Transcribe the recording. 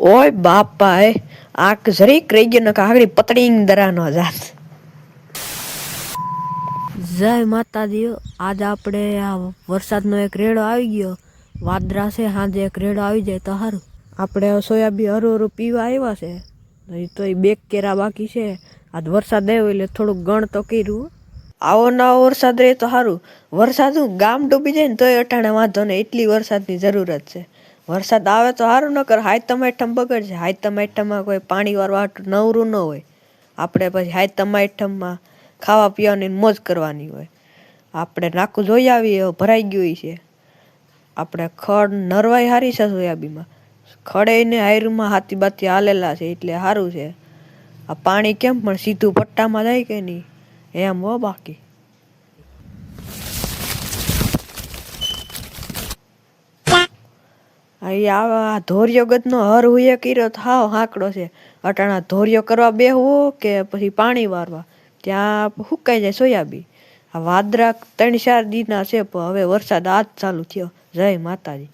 ઓય બાપા આક જરીક રહી ગયો ને કાગડી પતડીંગ દરાનો જાત. જય માતાજી. આજ આપણે આ વરસાદનો એક રેડો આવી ગયો. વાદરા છે, સાંજે એક રેડો આવી જાય તો સારું. આપણે સોયાબીન હરું પીવા આવ્યા છે, તો એ 2 કેરા બાકી છે. આજ વરસાદ આવ્યો એટલે થોડુંક ગણ તો કર્યું. આવો નવો વરસાદ રહે તો સારું. વરસાદ ગામ ડૂબી જાય ને તોય અટાણે વાંધો ને, એટલી વરસાદની જરૂરત છે. વરસાદ આવે તો સારું, ન કર હાયતમ આઠમ બગડશે. હાયતમ આઠમમાં કોઈ પાણી વાળવા નવરું ન હોય. આપણે પછી હાયતમ આઠમમાં ખાવા પીવાની મોજ કરવાની હોય. આપણે નાખું જોઈ આવીએ, ભરાઈ ગયું છે. આપણે ખડ નરવાઈ હારી છે સોયાબીનમાં. ખડે ને હાયરમાં હાથી બાતી હાલેલા છે એટલે સારું છે. આ પાણી કેમ પણ સીધું પટ્ટામાં જાય કે નહીં એમ હો. બાકી આ ધોર્યો ગતનો હર હુએ કર્યો તો હાવ હાંકડો છે. અટાણા ધોર્યો કરવા બેહવું કે પછી પાણી વારવા, ત્યાં સુકાઈ જાય સોયાબીન. આ વાદરા 3-4 દીના છે, પણ હવે વરસાદ આજ ચાલુ થયો. જય માતાજી.